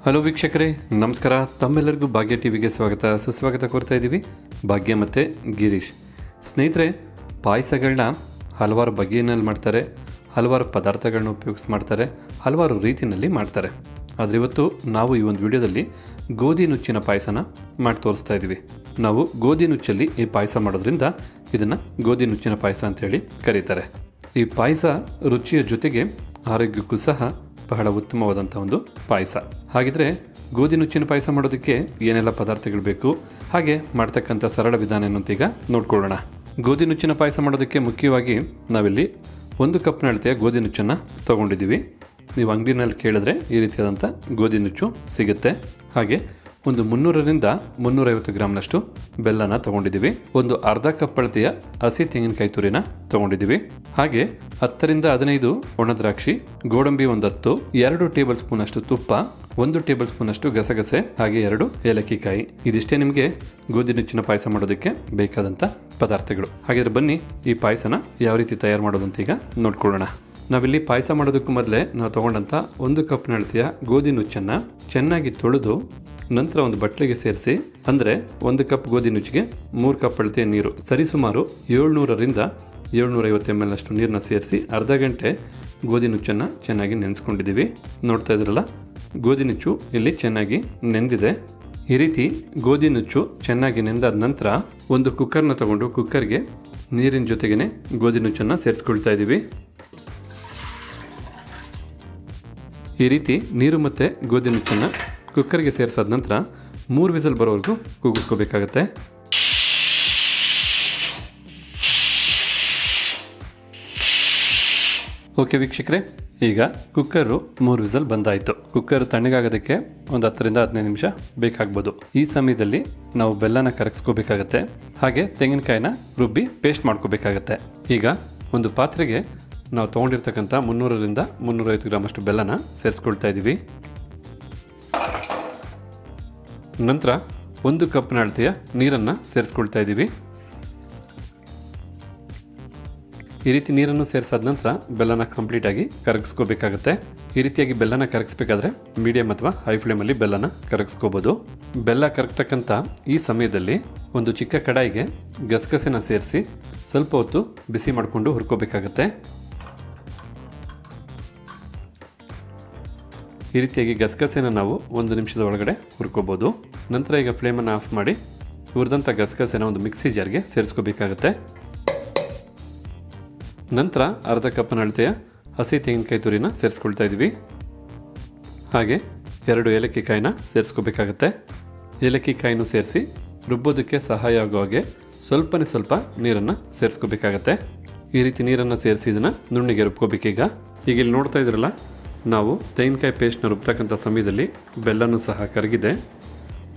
Hello ವೀಕ್ಷಕರೇ, ನಮಸ್ಕಾರ. ತಮ್ಮೆಲ್ಲರಿಗೂ ಭಾಗ್ಯ ಟಿವಿಗೆ ಸ್ವಾಗತ ಸುಸ್ವಾಗತ ಕೋರ್ತಾ ಇದ್ದೀವಿ. ಭಾಗ್ಯ ಮತ್ತು ಗಿರೀಶ್. ಸ್ನೇಹಿತರೆ, ಪಾಯಸಗಳನ್ನ ಹಲವಾರು ಬಗೆಯಲ್ಲಿ ಮಾಡ್ತಾರೆ, ಹಲವಾರು ಪದಾರ್ಥಗಳನ್ನ ಉಪಯೋಗಿಸಿ ಮಾಡ್ತಾರೆ, ಹಲವಾರು ರೀತಿಯಲ್ಲಿ ಮಾಡ್ತಾರೆ. ಆದರೆ ಇವತ್ತು ನಾವು ಈ ಒಂದು ವಿಡಿಯೋದಲ್ಲಿ ಗೋಧಿ ನುಚ್ಚಿನ ಪಾಯಸನ ಮಾಡಿ ತೋರಿಸ್ತಾ ಇದ್ದೀವಿ. ನಾವು ಗೋಧಿ ನುಚ್ಚಲ್ಲಿ ಈ ಪಾಯಸ ಮಾಡೋದ್ರಿಂದ ಇದನ್ನು ಗೋಧಿ ನುಚ್ಚಿನ ಪಾಯಸ ಅಂತೇಳಿ ಕರೀತಾರೆ. ಈ ಪಾಯಸ ರುಚಿಯ ಜೊತೆಗೆ ಆರೋಗ್ಯಕ್ಕೂ ಸಹ ಬಹಳ ಉತ್ತಮವಾದಂಥ ಒಂದು ಪಾಯಸ. ಹಾಗಿದ್ರೆ ಗೋಧಿ ನುಚ್ಚಿನ ಪಾಯಸ ಮಾಡೋದಕ್ಕೆ ಏನೆಲ್ಲ ಪದಾರ್ಥಗಳು ಬೇಕು, ಹಾಗೆ ಮಾಡ್ತಕ್ಕಂಥ ಸರಳ ವಿಧಾನ ಏನು ಅಂತ ಈಗ ನೋಡ್ಕೊಳ್ಳೋಣ. ಗೋಧಿ ನುಚ್ಚಿನ ಪಾಯಸ ಮಾಡೋದಕ್ಕೆ ಮುಖ್ಯವಾಗಿ ನಾವಿಲ್ಲಿ 1 ಕಪ್ನ ಅಳತೆಯ ಗೋಧಿ ನುಚ್ಚನ್ನು ತೊಗೊಂಡಿದ್ದೀವಿ. ನೀವು ಅಂಗಡಿನಲ್ಲಿ ಕೇಳಿದ್ರೆ ಈ ರೀತಿಯಾದಂಥ ಗೋಧಿ ನುಚ್ಚು ಸಿಗುತ್ತೆ. ಹಾಗೆ ಒಂದು 300ರಿಂದ 350 ಗ್ರಾಮ್ನಷ್ಟು ಬೆಲ್ಲನ ತೊಗೊಂಡಿದ್ದೀವಿ. ಒಂದು ಅರ್ಧ ಕಪ್ ಅಳತೆಯ ಹಸಿ ತೆಂಗಿನಕಾಯಿ ತುರಿನ ತೊಗೊಂಡಿದ್ದೀವಿ. ಹಾಗೆ 10ರಿಂದ 15 ಒಣ ದ್ರಾಕ್ಷಿ, ಗೋಡಂಬಿ 10, 2 ಟೇಬಲ್ ಸ್ಪೂನ್ ಅಷ್ಟು ತುಪ್ಪ, 1 ಟೇಬಲ್ ಸ್ಪೂನ್ ಅಷ್ಟು ಗಸಗಸೆ, ಹಾಗೆ 2 ಏಲಕ್ಕಿ ಕಾಯಿ. ಇದಿಷ್ಟೇ ನಿಮಗೆ ಗೋಧಿ ನುಚ್ಚಿನ ಪಾಯಸ ಮಾಡೋದಕ್ಕೆ ಬೇಕಾದಂಥ ಪದಾರ್ಥಗಳು. ಹಾಗಾದ್ರೆ ಬನ್ನಿ ಈ ಪಾಯಸನ ಯಾವ ರೀತಿ ತಯಾರು ಮಾಡೋದು ಅಂತ ಈಗ ನೋಡ್ಕೊಳ್ಳೋಣ. ನಾವಿಲ್ಲಿ ಪಾಯಸ ಮಾಡೋದಕ್ಕೂ ಮೊದಲೇ ನಾವು ತೊಗೊಂಡಂಥ 1 ಕಪ್ನ ಅಳತೆಯ ಗೋಧಿ ನುಚ್ಚನ್ನು ಚೆನ್ನಾಗಿ ತೊಳೆದು ನಂತರ ಒಂದು ಬಟ್ಲಿಗೆ ಸೇರಿಸಿ, ಅಂದರೆ 1 ಕಪ್ ಗೋಧಿ ನುಚ್ಚಿಗೆ 3 ಕಪ್ ಅಳತೆಯ ನೀರು, ಸರಿಸುಮಾರು 700ರಿಂದ 750 ml ನಷ್ಟು ನೀರನ್ನ ಸೇರಿಸಿ ಅರ್ಧ ಗಂಟೆ ಗೋಧಿ ನುಚ್ಚನ್ನು ಚೆನ್ನಾಗಿ ನೆನೆಸ್ಕೊಂಡಿದ್ದೀವಿ. ನೋಡ್ತಾ ಇದ್ರಲ್ಲ, ಗೋಧಿ ನುಚ್ಚು ಇಲ್ಲಿ ಚೆನ್ನಾಗಿ ನೆಂದಿದೆ. ಈ ರೀತಿ ಗೋಧಿ ನುಚ್ಚು ಚೆನ್ನಾಗಿ ನೆಂದಾದ ನಂತರ ಒಂದು ಕುಕ್ಕರ್ನ ತಗೊಂಡು ಕುಕ್ಕರ್ಗೆ ನೀರಿನ ಜೊತೆಗೇನೆ ಗೋಧಿ ನುಚ್ಚನ್ನು ಸೇರಿಸ್ಕೊಳ್ತಾ ಇದ್ದೀವಿ. ಈ ರೀತಿ ನೀರು ಮತ್ತು ಗೋಧಿ ನುಚ್ಚನ್ನು ಕುಕ್ಕರ್ಗೆ ಸೇರಿಸಾದ ನಂತರ 3 ವಿಸಲ್ ಬರೋವರೆಗೂ ಕೂಗಿಸ್ಕೋಬೇಕಾಗತ್ತೆ. ಓಕೆ ವೀಕ್ಷಕರೇ, ಈಗ ಕುಕ್ಕರು 3 ವಿಸಲ್ ಬಂದಾಯಿತು. ಕುಕ್ಕರ್ ತಣ್ಣಗಾಗೋದಕ್ಕೆ ಒಂದು 10ರಿಂದ 15 ನಿಮಿಷ ಬೇಕಾಗ್ಬೋದು. ಈ ಸಮಯದಲ್ಲಿ ನಾವು ಬೆಲ್ಲನ ಕರಗಿಸ್ಕೋಬೇಕಾಗತ್ತೆ, ಹಾಗೆ ತೆಂಗಿನಕಾಯಿನ ರುಬ್ಬಿ ಪೇಸ್ಟ್ ಮಾಡ್ಕೋಬೇಕಾಗತ್ತೆ. ಈಗ ಒಂದು ಪಾತ್ರೆಗೆ ನಾವು ತೊಗೊಂಡಿರ್ತಕ್ಕಂಥ 300ರಿಂದ 350 ಗ್ರಾಮ್ ಅಷ್ಟು ಬೆಲ್ಲನ ಸೇರಿಸ್ಕೊಳ್ತಾ ಇದ್ದೀವಿ. ನಂತರ 1 ಕಪ್ನ ಅಳತೆಯ ನೀರನ್ನು ಸೇರಿಸ್ಕೊಳ್ತಾ ಇದ್ದೀವಿ. ಈ ರೀತಿ ನೀರನ್ನು ಸೇರಿಸಾದ ನಂತರ ಬೆಲ್ಲನ ಕಂಪ್ಲೀಟಾಗಿ ಕರಗಿಸ್ಕೋಬೇಕಾಗತ್ತೆ. ಈ ರೀತಿಯಾಗಿ ಬೆಲ್ಲನ ಕರಗಿಸ್ಬೇಕಾದ್ರೆ ಮೀಡಿಯಂ ಅಥವಾ ಹೈ ಫ್ಲೇಮಲ್ಲಿ ಬೆಲ್ಲನ ಕರಗಿಸ್ಕೋಬೋದು. ಬೆಲ್ಲ ಕರಗ್ತಕ್ಕಂಥ ಈ ಸಮಯದಲ್ಲಿ ಒಂದು ಚಿಕ್ಕ ಕಡಾಯಿಗೆ ಗಸಗಸೆನ ಸೇರಿಸಿ ಸ್ವಲ್ಪ ಹೊತ್ತು ಬಿಸಿ ಮಾಡಿಕೊಂಡು ಹುರ್ಕೋಬೇಕಾಗತ್ತೆ. ಈ ರೀತಿಯಾಗಿ ಗಸಗಸೆನ ನಾವು 1 ನಿಮಿಷದ ಒಳಗಡೆ ಹುರ್ಕೋಬೋದು. ನಂತರ ಈಗ ಫ್ಲೇಮನ್ನು ಆಫ್ ಮಾಡಿ ಹುರಿದಂಥ ಗಸಗಸೆನ ಒಂದು ಮಿಕ್ಸಿ ಜಾರ್ಗೆ ಸೇರಿಸ್ಕೋಬೇಕಾಗತ್ತೆ. ನಂತರ ಅರ್ಧ ಕಪ್ನ ಅಳತೆಯ ಹಸಿ ತೆಂಗಿನಕಾಯಿ ತುರಿನ ಸೇರಿಸ್ಕೊಳ್ತಾ ಇದ್ದೀವಿ. ಹಾಗೆ 2 ಏಲಕ್ಕಿ ಕಾಯಿನ ಸೇರಿಸ್ಕೋಬೇಕಾಗತ್ತೆ. ಏಲಕ್ಕಿ ಕಾಯಿನೂ ಸೇರಿಸಿ ರುಬ್ಬೋದಕ್ಕೆ ಸಹಾಯ ಆಗೋ ಹಾಗೆ ಸ್ವಲ್ಪನೇ ಸ್ವಲ್ಪ ನೀರನ್ನು ಸೇರಿಸ್ಕೋಬೇಕಾಗತ್ತೆ. ಈ ರೀತಿ ನೀರನ್ನು ಸೇರಿಸಿ ಇದನ್ನು ನುಣ್ಣಿಗೆ ರುಬ್ಕೋಬೇಕೀಗ. ಈಗ ಇಲ್ಲಿ ನೋಡ್ತಾ ಇದ್ರಲ್ಲ, ನಾವು ತೆಂಗಿನಕಾಯಿ ಪೇಸ್ಟ್ನ ರುಬ್ತಕ್ಕಂಥ ಸಮಯದಲ್ಲಿ ಬೆಲ್ಲನೂ ಸಹ ಕರಗಿದೆ,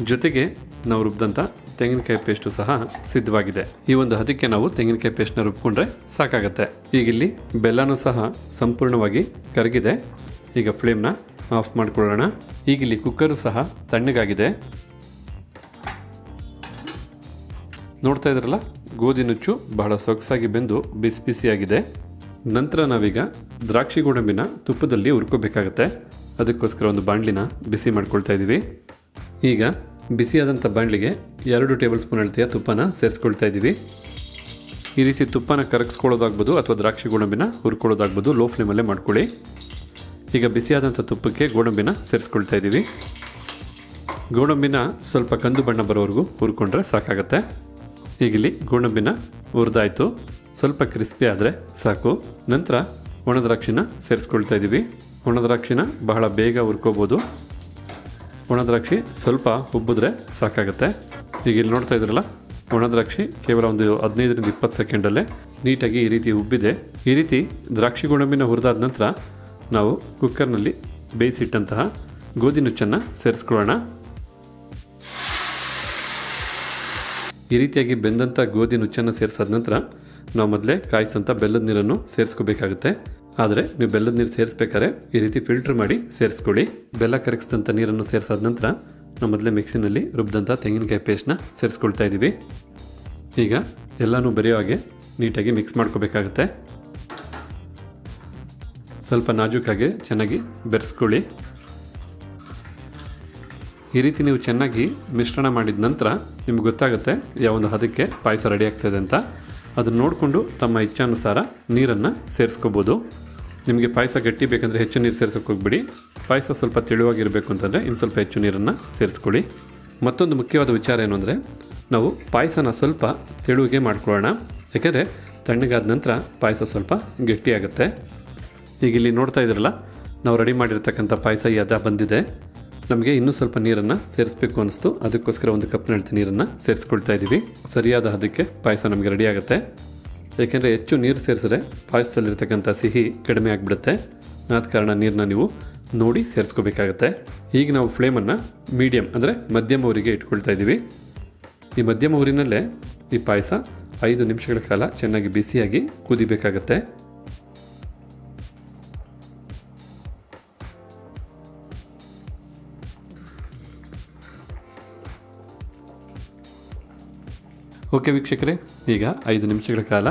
ಜೊತೆಗೆ ನಾವು ರುಬ್ಬಿದಂಥ ತೆಂಗಿನಕಾಯಿ ಪೇಸ್ಟು ಸಹ ಸಿದ್ಧವಾಗಿದೆ. ಈ ಒಂದು ಹದಕ್ಕೆ ನಾವು ತೆಂಗಿನಕಾಯಿ ಪೇಸ್ಟ್ನ ರುಬ್ಕೊಂಡ್ರೆ ಸಾಕಾಗತ್ತೆ. ಈಗ ಇಲ್ಲಿ ಬೆಲ್ಲನೂ ಸಹ ಸಂಪೂರ್ಣವಾಗಿ ಕರಗಿದೆ. ಈಗ ಫ್ಲೇಮ್ನ ಆಫ್ ಮಾಡ್ಕೊಳ್ಳೋಣ. ಈಗ ಇಲ್ಲಿ ಕುಕ್ಕರು ಸಹ ತಣ್ಣಗಾಗಿದೆ. ನೋಡ್ತಾ ಇದ್ರಲ್ಲ, ಗೋಧಿ ನುಚ್ಚು ಬಹಳ ಸೊಗಸಾಗಿ ಬೆಂದು ಬಿಸಿ ಬಿಸಿಯಾಗಿದೆ. ನಂತರ ನಾವೀಗ ದ್ರಾಕ್ಷಿ ಗೋಡಂಬಿನ ತುಪ್ಪದಲ್ಲಿ ಹುರ್ಕೋಬೇಕಾಗತ್ತೆ. ಅದಕ್ಕೋಸ್ಕರ ಒಂದು ಬಾಣಲಿನ ಬಿಸಿ ಮಾಡ್ಕೊಳ್ತಾ ಇದ್ದೀವಿ. ಈಗ ಬಿಸಿಯಾದಂಥ ಬಾಣಲಿಗೆ 2 ಟೇಬಲ್ ಸ್ಪೂನ್ ಅಳತೆಯ ತುಪ್ಪನ ಸೇರಿಸ್ಕೊಳ್ತಾ ಇದ್ದೀವಿ. ಈ ರೀತಿ ತುಪ್ಪನ ಕರಗಿಸ್ಕೊಳ್ಳೋದಾಗ್ಬೋದು ಅಥವಾ ದ್ರಾಕ್ಷಿ ಗೋಡಂಬಿನ ಹುರ್ಕೊಳ್ಳೋದಾಗ್ಬೋದು, ಲೋ ಫ್ಲೇಮಲ್ಲೇ ಮಾಡ್ಕೊಳ್ಳಿ. ಈಗ ಬಿಸಿಯಾದಂಥ ತುಪ್ಪಕ್ಕೆ ಗೋಡಂಬಿನ ಸೇರಿಸ್ಕೊಳ್ತಾ ಇದ್ದೀವಿ. ಗೋಡಂಬಿನ ಸ್ವಲ್ಪ ಕಂದು ಬಣ್ಣ ಬರೋವರೆಗೂ ಹುರ್ಕೊಂಡ್ರೆ ಸಾಕಾಗತ್ತೆ. ಈಗಿಲ್ಲಿ ಗೋಡಂಬಿನ ಹುರಿದಾಯಿತು, ಸ್ವಲ್ಪ ಕ್ರಿಸ್ಪಿ ಆದರೆ ಸಾಕು. ನಂತರ ಒಣ ದ್ರಾಕ್ಷಿನ ಸೇರಿಸ್ಕೊಳ್ತಾ ಇದ್ದೀವಿ. ಒಣ ದ್ರಾಕ್ಷಿನ ಬಹಳ ಬೇಗ ಹುರ್ಕೋಬೋದು. ಒಣ ದ್ರಾಕ್ಷಿ ಸ್ವಲ್ಪ ಉಬ್ಬಿದ್ರೆ ಸಾಕಾಗುತ್ತೆ. ಈಗ ಇಲ್ಲಿ ನೋಡ್ತಾ ಇದ್ರಲ್ಲ, ಒಣ ದ್ರಾಕ್ಷಿ ಕೇವಲ ಒಂದು 15ರಿಂದ 20 ಸೆಕೆಂಡಲ್ಲೇ ನೀಟಾಗಿ ಈ ರೀತಿ ಉಬ್ಬಿದೆ. ಈ ರೀತಿ ದ್ರಾಕ್ಷಿ ಗೋಡಂಬಿನ ಹುರಿದಾದ ನಂತರ ನಾವು ಕುಕ್ಕರ್ನಲ್ಲಿ ಬೇಯಿಸಿಟ್ಟಂತಹ ಗೋಧಿ ನುಚ್ಚನ್ನು ಸೇರಿಸ್ಕೊಳ್ಳೋಣ. ಈ ರೀತಿಯಾಗಿ ಬೆಂದಂಥ ಗೋಧಿ ನುಚ್ಚನ್ನು ಸೇರಿಸಾದ ನಂತರ ನಾವು ಮೊದಲೇ ಕಾಯಿಸಿದಂಥ ಬೆಲ್ಲದ ನೀರನ್ನು ಸೇರಿಸ್ಕೋಬೇಕಾಗುತ್ತೆ. ಆದರೆ ನೀವು ಬೆಲ್ಲದ ನೀರು ಸೇರಿಸ್ಬೇಕಾದ್ರೆ ಈ ರೀತಿ ಫಿಲ್ಟರ್ ಮಾಡಿ ಸೇರಿಸ್ಕೊಳ್ಳಿ. ಬೆಲ್ಲ ಕರಗಿಸಿದಂಥ ನೀರನ್ನು ಸೇರಿಸಾದ ನಂತರ ನಾವು ಮೊದಲೇ ಮಿಕ್ಸಿನಲ್ಲಿ ರುಬ್ಬಿದಂಥ ತೆಂಗಿನಕಾಯಿ ಪೇಸ್ಟ್ನ ಸೇರಿಸ್ಕೊಳ್ತಾ ಇದ್ದೀವಿ. ಈಗ ಎಲ್ಲನೂ ಬೆರೆಯೋ ಹಾಗೆ ನೀಟಾಗಿ ಮಿಕ್ಸ್ ಮಾಡ್ಕೋಬೇಕಾಗತ್ತೆ. ಸ್ವಲ್ಪ ನಾಜೂಕಾಗಿ ಚೆನ್ನಾಗಿ ಬೆರೆಸ್ಕೊಳ್ಳಿ. ಈ ರೀತಿ ನೀವು ಚೆನ್ನಾಗಿ ಮಿಶ್ರಣ ಮಾಡಿದ ನಂತರ ನಿಮ್ಗೆ ಗೊತ್ತಾಗುತ್ತೆ ಯಾವೊಂದು ಹದಕ್ಕೆ ಪಾಯಸ ರೆಡಿ ಆಗ್ತದೆ ಅಂತ. ಅದನ್ನು ನೋಡಿಕೊಂಡು ತಮ್ಮ ಇಚ್ಛಾನುಸಾರ ನೀರನ್ನು ಸೇರಿಸ್ಕೋಬೋದು. ನಿಮಗೆ ಪಾಯಸ ಗಟ್ಟಿ ಬೇಕಂದರೆ ಹೆಚ್ಚು ನೀರು ಸೇರ್ಸೋಕೆ ಹೋಗ್ಬಿಡಿ. ಪಾಯಸ ಸ್ವಲ್ಪ ತೆಳುವಾಗಿರಬೇಕು ಅಂತಂದರೆ ಇನ್ನು ಸ್ವಲ್ಪ ಹೆಚ್ಚು ನೀರನ್ನು ಸೇರಿಸ್ಕೊಳ್ಳಿ. ಮತ್ತೊಂದು ಮುಖ್ಯವಾದ ವಿಚಾರ ಏನು ಅಂದರೆ, ನಾವು ಪಾಯಸನ ಸ್ವಲ್ಪ ತೆಳುವಿಗೆ ಮಾಡ್ಕೊಳ್ಳೋಣ. ಯಾಕೆಂದರೆ ತಣ್ಣಗಾದ ನಂತರ ಪಾಯಸ ಸ್ವಲ್ಪ ಗಟ್ಟಿಯಾಗುತ್ತೆ. ಈಗ ಇಲ್ಲಿ ನೋಡ್ತಾ ಇದ್ರಲ್ಲ, ನಾವು ರೆಡಿ ಮಾಡಿರ್ತಕ್ಕಂಥ ಪಾಯಸ ಈ ಹದ ಬಂದಿದೆ. ನಮಗೆ ಇನ್ನೂ ಸ್ವಲ್ಪ ನೀರನ್ನು ಸೇರಿಸಬೇಕು ಅನ್ನಿಸ್ತು, ಅದಕ್ಕೋಸ್ಕರ 1 ಕಪ್ನಷ್ಟು ನೀರನ್ನು ಸೇರಿಸ್ಕೊಳ್ತಾ ಇದ್ದೀವಿ. ಸರಿಯಾದ ಹದಕ್ಕೆ ಪಾಯಸ ನಮಗೆ ರೆಡಿ ಆಗುತ್ತೆ. ಏಕೆಂದರೆ ಹೆಚ್ಚು ನೀರು ಸೇರಿಸಿದ್ರೆ ಪಾಯಸದಲ್ಲಿರ್ತಕ್ಕಂಥ ಸಿಹಿ ಕಡಿಮೆ ಆಗಿಬಿಡುತ್ತೆ. ಆದ ಕಾರಣ ನೀರನ್ನ ನೀವು ನೋಡಿ ಸೇರಿಸ್ಕೋಬೇಕಾಗತ್ತೆ. ಈಗ ನಾವು ಫ್ಲೇಮನ್ನು ಮೀಡಿಯಮ್ ಅಂದರೆ ಮಧ್ಯಮ ಊರಿಗೆ ಇಟ್ಕೊಳ್ತಾ ಇದ್ದೀವಿ. ಈ ಮಧ್ಯಮ ಊರಿನಲ್ಲೇ ಈ ಪಾಯಸ 5 ನಿಮಿಷಗಳ ಕಾಲ ಚೆನ್ನಾಗಿ ಬಿಸಿಯಾಗಿ ಕುದಿಬೇಕಾಗತ್ತೆ. ಓಕೆ ವೀಕ್ಷಕರೇ, ಈಗ 5 ನಿಮಿಷಗಳ ಕಾಲ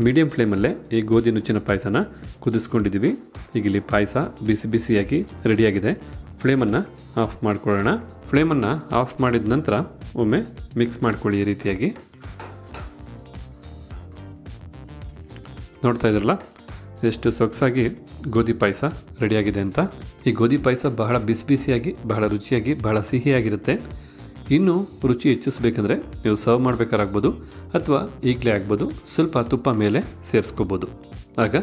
ಮೀಡಿಯಂ ಫ್ಲೇಮಲ್ಲೇ ಈ ಗೋಧಿ ನುಚ್ಚಿನ ಪಾಯಸನ ಕುದಿಸ್ಕೊಂಡಿದ್ದೀವಿ. ಈಗ ಇಲ್ಲಿ ಪಾಯಸ ಬಿಸಿ ಬಿಸಿಯಾಗಿ ರೆಡಿಯಾಗಿದೆ. ಫ್ಲೇಮನ್ನು ಆಫ್ ಮಾಡ್ಕೊಳ್ಳೋಣ. ಫ್ಲೇಮನ್ನು ಆಫ್ ಮಾಡಿದ ನಂತರ ಒಮ್ಮೆ ಮಿಕ್ಸ್ ಮಾಡ್ಕೊಳ್ಳಿ. ಈ ರೀತಿಯಾಗಿ ನೋಡ್ತಾ ಇದ್ರಲ್ಲ ಎಷ್ಟು ಸೊಗಸಾಗಿ ಗೋಧಿ ಪಾಯಸ ರೆಡಿಯಾಗಿದೆ ಅಂತ. ಈ ಗೋಧಿ ಪಾಯಸ ಬಹಳ ಬಿಸಿ ಬಿಸಿಯಾಗಿ, ಬಹಳ ರುಚಿಯಾಗಿ, ಬಹಳ ಸಿಹಿಯಾಗಿರುತ್ತೆ. ಇನ್ನೂ ರುಚಿ ಹೆಚ್ಚಿಸ್ಬೇಕಂದ್ರೆ ನೀವು ಸರ್ವ್ ಮಾಡಬೇಕಾರಾಗ್ಬೋದು ಅಥವಾ ಈಗಲೇ ಆಗ್ಬೋದು. ಸ್ವಲ್ಪ ತುಪ್ಪ ಮೇಲೆ ಸೇರಿಸ್ಕೋಬೋದು. ಆಗ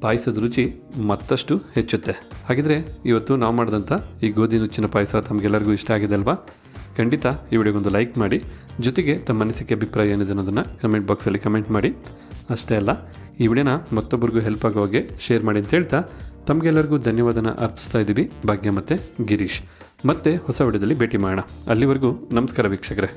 ಪಾಯಸದ ರುಚಿ ಮತ್ತಷ್ಟು ಹೆಚ್ಚುತ್ತೆ. ಹಾಗಿದ್ರೆ ಇವತ್ತು ನಾವು ಮಾಡಿದಂಥ ಈ ಗೋಧಿ ನುಚ್ಚಿನ ಪಾಯಸ ತಮಗೆಲ್ಲರಿಗೂ ಇಷ್ಟ ಆಗಿದೆ ಅಲ್ವಾ? ಖಂಡಿತ ಈ ವಿಡಿಯೋಗೊಂದು ಲೈಕ್ ಮಾಡಿ, ಜೊತೆಗೆ ತಮ್ಮ ಅನಿಸಿಕೆ ಅಭಿಪ್ರಾಯ ಏನಿದೆ ಅನ್ನೋದನ್ನು ಕಮೆಂಟ್ ಬಾಕ್ಸಲ್ಲಿ ಕಮೆಂಟ್ ಮಾಡಿ. ಅಷ್ಟೇ ಅಲ್ಲ, ಈ ವಿಡಿಯೋನ ಮತ್ತೊಬ್ಬರಿಗೂ ಹೆಲ್ಪ್ ಆಗೋ ಹಾಗೆ ಶೇರ್ ಮಾಡಿ ಅಂತ ಹೇಳ್ತಾ ತಮಗೆಲ್ಲರಿಗೂ ಧನ್ಯವಾದನ ಅರ್ಪಿಸ್ತಾ ಇದ್ದೀವಿ. ಭಾಗ್ಯ ಮತ್ತು ಗಿರೀಶ್. ಮತ್ತೆ ಹೊಸ ವಿಡಿಯೋದಲ್ಲಿ ಭೇಟಿ ಮಾಡೋಣ. ಅಲ್ಲಿವರೆಗೂ ನಮಸ್ಕಾರ ವೀಕ್ಷಕರೇ.